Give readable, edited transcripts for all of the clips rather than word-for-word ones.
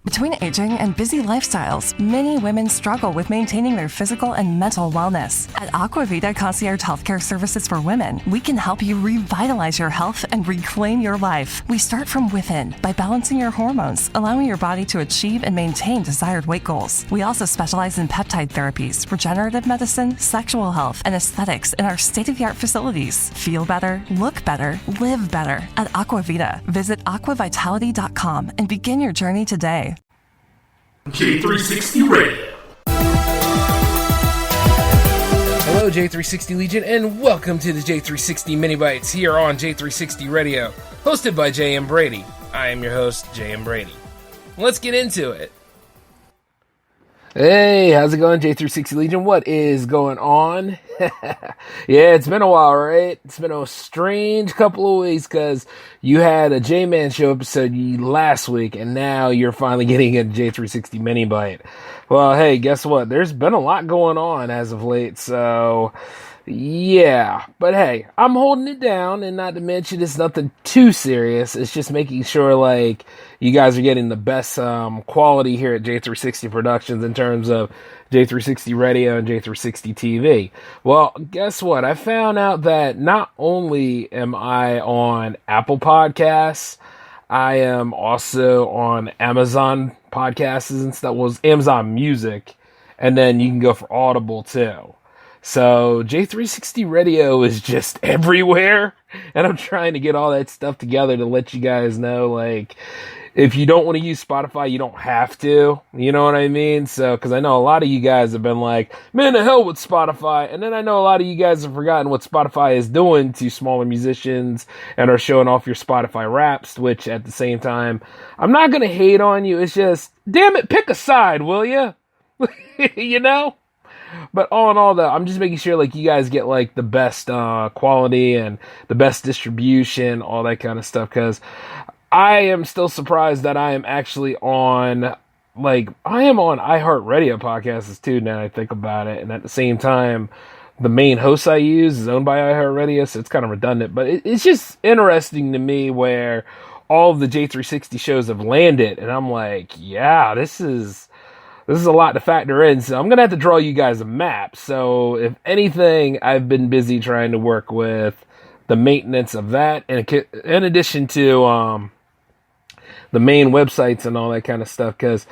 Between aging and busy lifestyles, many women struggle with maintaining their physical and mental wellness. At Aquavita Concierge Healthcare Services for Women, we can help you revitalize your health and reclaim your life. We start from within by balancing your hormones, allowing your body to achieve and maintain desired weight goals. We also specialize in peptide therapies, regenerative medicine, sexual health, and aesthetics in our state-of-the-art facilities. Feel better, look better, live better at Aquavita. Visit aquavitality.com and begin your journey today. J360 Radio. Hello, J360 Legion, and welcome to the J360 Mini Bites here on J360 Radio, hosted by J.M. Brady. I am your host, J.M. Brady. Let's get into it. Hey, how's it going, J360 Legion? What is going on? Yeah, it's been a while, right? It's been a strange couple of weeks because you had a J-Man Show episode last week, and now you're finally getting a J360 Mini Bite. Well, hey, guess what? There's been a lot going on as of late, so yeah. But hey, I'm holding it down, and not to mention it's nothing too serious. It's just making sure, like, you guys are getting the best quality here at J360 Productions in terms of J360 Radio and J360 TV. Well, guess what? I found out that not only am I on Apple Podcasts, I am also on Amazon Podcasts and stuff. Well, Amazon Music, and then you can go for Audible too. So J360 Radio is just everywhere, and I'm trying to get all that stuff together to let you guys know, like, if you don't want to use Spotify, you don't have to. You know what I mean? So, because I know a lot of you guys have been like, man, the hell with Spotify. And then I know a lot of you guys have forgotten what Spotify is doing to smaller musicians and are showing off your Spotify Wraps, which at the same time, I'm not going to hate on you. It's just, damn it, pick a side, will you? You know? But all in all, though, I'm just making sure, like, you guys get, like, the best quality and the best distribution, all that kind of stuff, because I am still surprised that I am actually on, like, I am on iHeartRadio podcasts too, now I think about it, and at the same time, the main host I use is owned by iHeartRadio, so it's kind of redundant, but it's just interesting to me where all of the J360 shows have landed, and I'm like, yeah, this is a lot to factor in, so I'm going to have to draw you guys a map. So, if anything, I've been busy trying to work with the maintenance of that, and in addition to the main websites and all that kind of stuff, because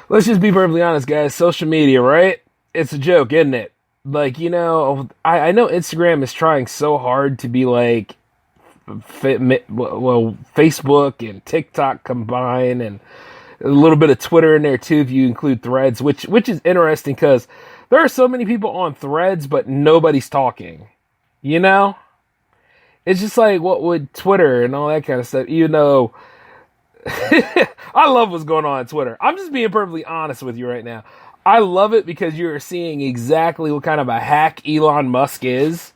let's just be perfectly honest, guys, social media, right? It's a joke, isn't it? Like, you know, I know Instagram is trying so hard to be like, Facebook and TikTok combined, and a little bit of Twitter in there too, if you include Threads, which is interesting because there are so many people on Threads, but nobody's talking. You know? It's just like, what would Twitter and all that kind of stuff, even though I love what's going on Twitter. I'm just being perfectly honest with you right now. I love it because you're seeing exactly what kind of a hack Elon Musk is.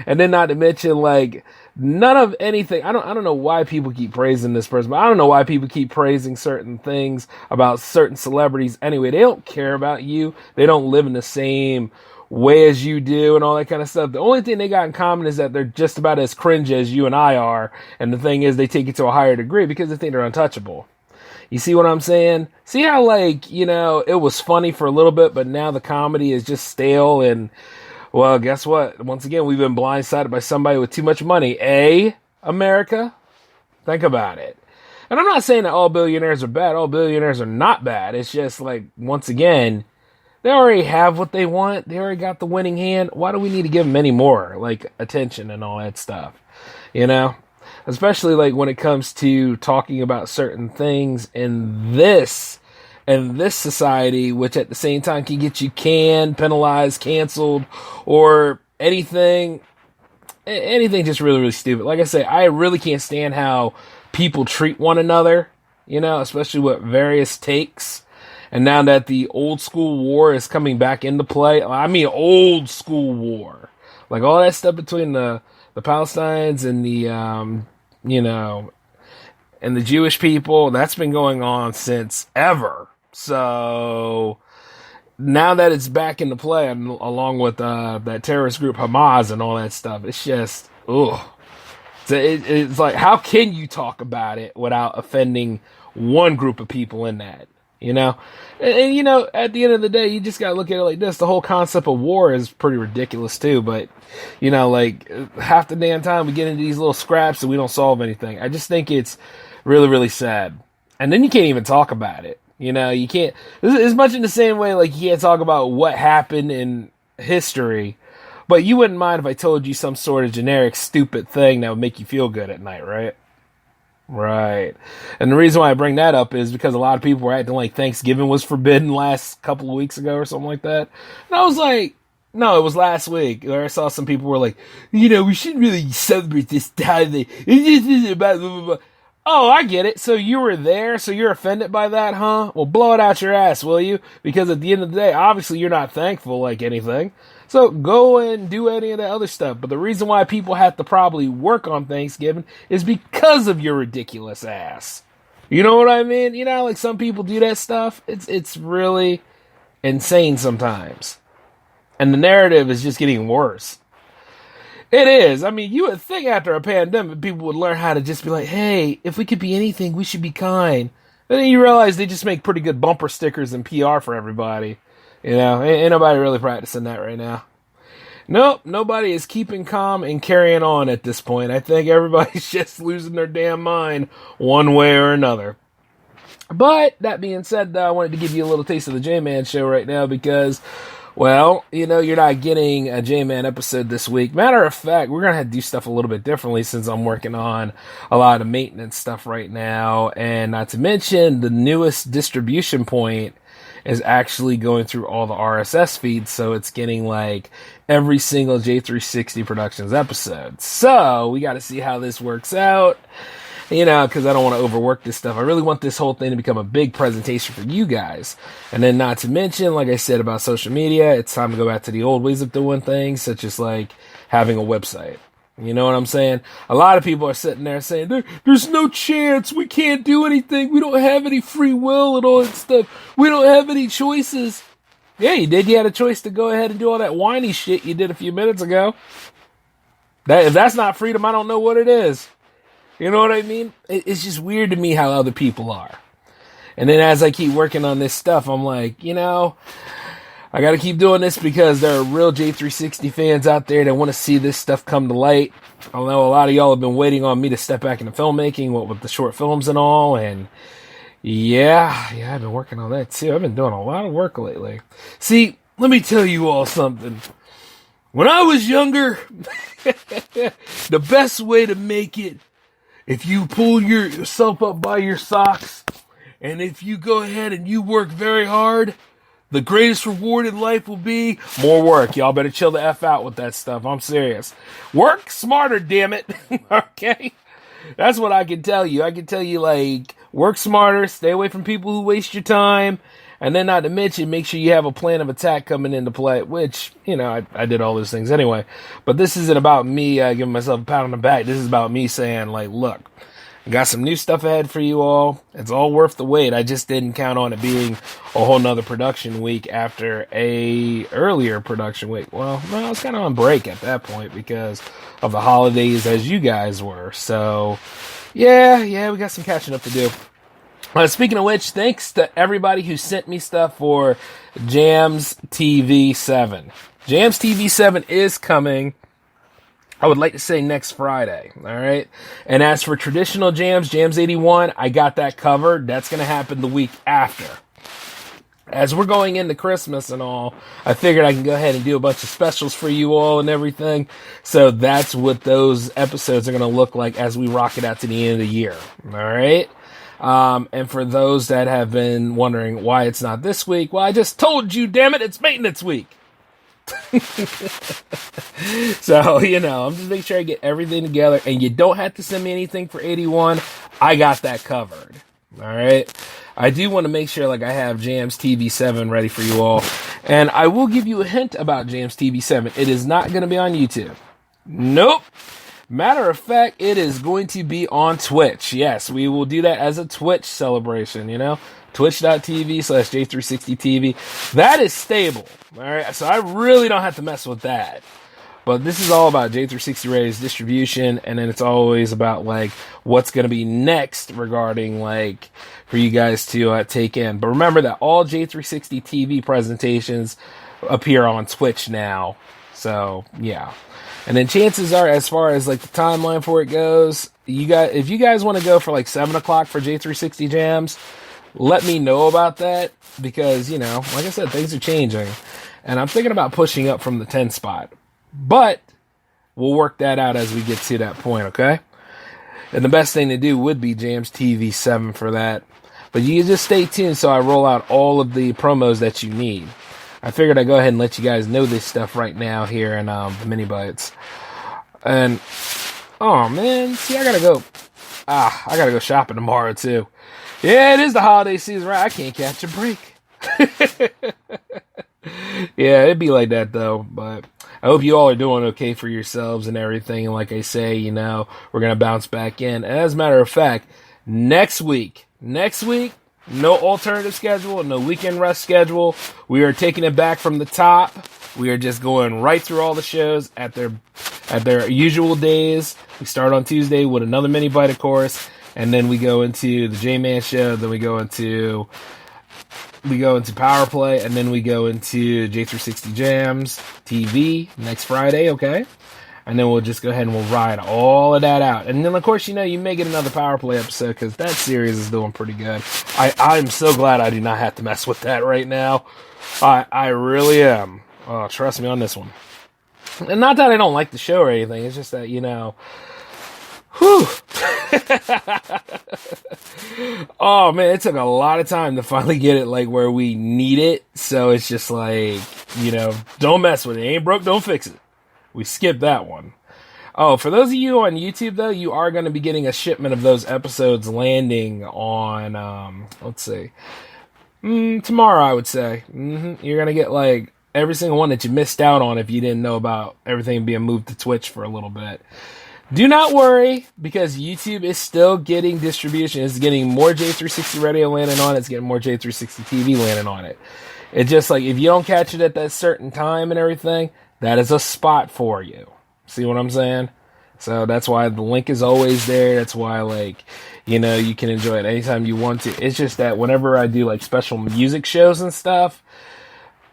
And then not to mention, like, none of anything. I don't know why people keep praising this person, but I don't know why people keep praising certain things about certain celebrities. Anyway, they don't care about you. They don't live in the same way as you do and all that kind of stuff. The only thing they got in common is that they're just about as cringe as you and I are. And the thing is, they take it to a higher degree because they think they're untouchable. You see what I'm saying? See how, like, you know, it was funny for a little bit, but now the comedy is just stale. And, well, guess what? Once again, we've been blindsided by somebody with too much money. America? Think about it. And I'm not saying that all billionaires are bad. All billionaires are not bad. It's just like, once again, they already have what they want. They already got the winning hand. Why do we need to give them any more, like, attention and all that stuff? You know? Especially, like, when it comes to talking about certain things in this society, which at the same time can get you canned, penalized, canceled, or anything just really, really stupid. Like I say, I really can't stand how people treat one another, you know, especially with various takes. And now that the old school war is coming back into play, I mean old school war, like all that stuff between the Palestinians and the, you know, and the Jewish people, that's been going on since ever. So now that it's back into play, along with that terrorist group Hamas and all that stuff, it's just, ugh. So it's like, how can you talk about it without offending one group of people in that? you know? And, you know, at the end of the day, you just gotta look at it like this. The whole concept of war is pretty ridiculous too, but, you know, like, half the damn time we get into these little scraps and we don't solve anything. I just think it's really, really sad. And then you can't even talk about it. You know, you can't, it's much in the same way, like, you can't talk about what happened in history, but you wouldn't mind if I told you some sort of generic stupid thing that would make you feel good at night, right? Right. And the reason why I bring that up is because a lot of people were acting like Thanksgiving was forbidden last couple of weeks ago or something like that. And I was like, no, it was last week. I saw some people were like, you know, we shouldn't really celebrate this holiday. It is about blah, blah, blah. Oh, I get it. So you were there, so you're offended by that, huh? Well, blow it out your ass, will you? Because at the end of the day, obviously you're not thankful like anything. So go and do any of that other stuff. But the reason why people have to probably work on Thanksgiving is because of your ridiculous ass. You know what I mean? You know, like some people do that stuff. It's really insane sometimes. And the narrative is just getting worse. It is. I mean, you would think after a pandemic, people would learn how to just be like, hey, if we could be anything, we should be kind. And then you realize they just make pretty good bumper stickers and PR for everybody. You know, ain't nobody really practicing that right now. Nope, nobody is keeping calm and carrying on at this point. I think everybody's just losing their damn mind one way or another. But, that being said, though, I wanted to give you a little taste of the J-Man show right now because, well, you know, you're not getting a J-Man episode this week. Matter of fact, we're going to have to do stuff a little bit differently since I'm working on a lot of maintenance stuff right now. And not to mention, the newest distribution point is actually going through all the RSS feeds, so it's getting, like, every single J360 Productions episode. So, we got to see how this works out. You know, because I don't want to overwork this stuff. I really want this whole thing to become a big presentation for you guys. And then not to mention, like I said about social media, it's time to go back to the old ways of doing things, such as like having a website. You know what I'm saying? A lot of people are sitting there saying, there's no chance, we can't do anything, we don't have any free will and all that stuff, we don't have any choices. Yeah, you did. You had a choice to go ahead and do all that whiny shit you did a few minutes ago. If that's not freedom, I don't know what it is. You know what I mean? It's just weird to me how other people are. And then as I keep working on this stuff, I'm like, you know, I got to keep doing this because there are real J360 fans out there that want to see this stuff come to light. I know a lot of y'all have been waiting on me to step back into filmmaking, what with the short films and all. And yeah, I've been working on that too. I've been doing a lot of work lately. See, let me tell you all something. When I was younger, the best way to make it, if you pull yourself up by your socks, and if you go ahead and you work very hard, the greatest reward in life will be more work. Y'all better chill the F out with that stuff. I'm serious. Work smarter, damn it. Okay? That's what I can tell you. I can tell you, like, work smarter, stay away from people who waste your time, and then not to mention, make sure you have a plan of attack coming into play, which, you know, I did all those things anyway. But this isn't about me giving myself a pat on the back. This is about me saying, like, look, I got some new stuff ahead for you all. It's all worth the wait. I just didn't count on it being a whole nother production week after a earlier production week. Well, I was kind of on break at that point because of the holidays as you guys were. So, yeah, we got some catching up to do. Speaking of which, thanks to everybody who sent me stuff for Jams TV 7. Jams TV 7 is coming, I would like to say next Friday, alright? And as for traditional Jams, Jams 81, I got that covered. That's going to happen the week after. As we're going into Christmas and all, I figured I can go ahead and do a bunch of specials for you all and everything. So that's what those episodes are going to look like as we rock it out to the end of the year, alright? And for those that have been wondering why it's not this week, well, I just told you, damn it, it's maintenance week. So, you know, I'm just making sure I get everything together, and you don't have to send me anything for 81. I got that covered. All right. I do want to make sure, like, I have Jams TV 7 ready for you all. And I will give you a hint about Jams TV 7. It is not going to be on YouTube. Nope. Matter of fact, it is going to be on Twitch. Yes, we will do that as a Twitch celebration, you know? Twitch.tv/J360TV. That is stable. All right. So I really don't have to mess with that. But this is all about J360 Radio's distribution, and then it's always about like what's going to be next regarding like for you guys to take in. But remember that all J360 TV presentations appear on Twitch now. So yeah. And then chances are, as far as like the timeline for it goes, if you guys want to go for like 7 o'clock for J360 jams, let me know about that, because, you know, like I said, things are changing. And I'm thinking about pushing up from the 10 spot. But we'll work that out as we get to that point, okay? And the best thing to do would be Jams TV 7 for that. But you just stay tuned so I roll out all of the promos that you need. I figured I'd go ahead and let you guys know this stuff right now here in the Mini Bites. And, oh man, see, I gotta go shopping tomorrow too. Yeah, it is the holiday season, right? I can't catch a break. Yeah, it'd be like that though, but I hope you all are doing okay for yourselves and everything. And like I say, you know, we're going to bounce back in. And as a matter of fact, next week, no alternative schedule, no weekend rest schedule. We are taking it back from the top. We are just going right through all the shows at their usual days. We start on Tuesday with another Mini Bite, of course, and then we go into the J-Man show, then we go into Power Play, and then we go into J360 Jams TV next Friday, okay? And then we'll just go ahead and we'll ride all of that out. And then, of course, you know, you may get another Power Play episode, because that series is doing pretty good. I'm so glad I do not have to mess with that right now. I really am. Oh, trust me on this one. And not that I don't like the show or anything, it's just that, you know, whew. Oh man, it took a lot of time to finally get it like where we need it. So it's just like, you know, don't mess with it. Ain't broke, don't fix it. We skipped that one. Oh, for those of you on YouTube though, you are going to be getting a shipment of those episodes landing on, let's see, tomorrow, I would say. You're going to get like every single one that you missed out on if you didn't know about everything being moved to Twitch for a little bit. Do not worry, because YouTube is still getting distribution. It's getting more J360 Radio landing on it. It's getting more J360 TV landing on it. It's just like, if you don't catch it at that certain time and everything, that is a spot for you. See what I'm saying? So that's why the link is always there. That's why, like, you know, you can enjoy it anytime you want to. It's just that whenever I do, like, special music shows and stuff,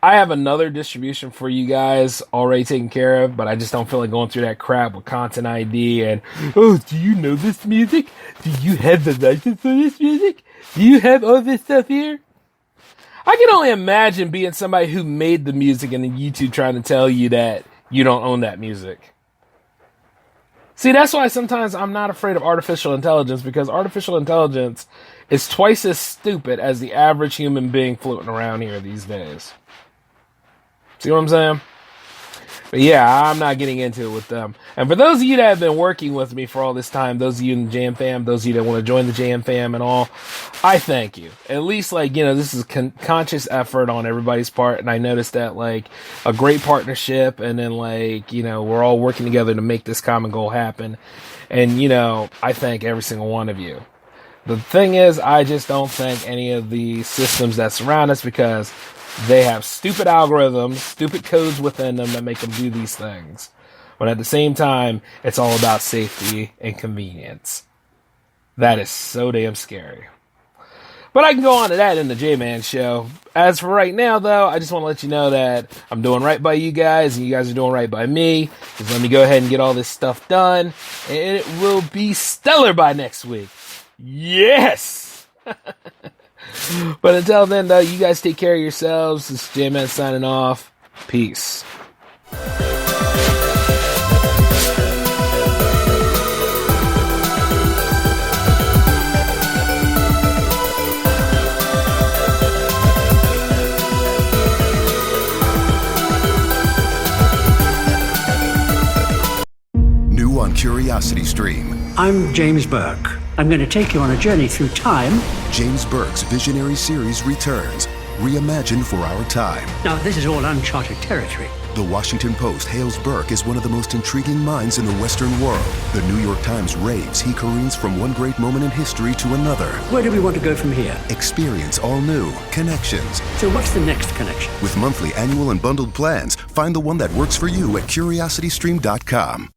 I have another distribution for you guys already taken care of, but I just don't feel like going through that crap with Content ID and, oh, do you know this music? Do you have the license for this music? Do you have all this stuff here? I can only imagine being somebody who made the music and then YouTube trying to tell you that you don't own that music. See, that's why sometimes I'm not afraid of artificial intelligence, because artificial intelligence is twice as stupid as the average human being floating around here these days. See what I'm saying? But yeah, I'm not getting into it with them. And for those of you that have been working with me for all this time, those of you in the Jam Fam, those of you that want to join the Jam Fam and all, I thank you. At least, like, you know, this is a conscious effort on everybody's part. And I noticed that, like, a great partnership, and then, like, you know, we're all working together to make this common goal happen. And, you know, I thank every single one of you. The thing is, I just don't thank any of the systems that surround us, because they have stupid algorithms, stupid codes within them that make them do these things. But at the same time, it's all about safety and convenience. That is so damn scary. But I can go on to that in the J-Man show. As for right now, though, I just want to let you know that I'm doing right by you guys, and you guys are doing right by me. Just let me go ahead and get all this stuff done, and it will be stellar by next week. Yes! But until then, though, you guys take care of yourselves. This is J-Man signing off. Peace. New on Curiosity Stream. I'm James Burke. I'm going to take you on a journey through time. James Burke's visionary series returns, reimagined for our time. Now, this is all uncharted territory. The Washington Post hails Burke as one of the most intriguing minds in the Western world. The New York Times raves he careens from one great moment in history to another. Where do we want to go from here? Experience all new Connections. So what's the next connection? With monthly, annual, and bundled plans, find the one that works for you at CuriosityStream.com.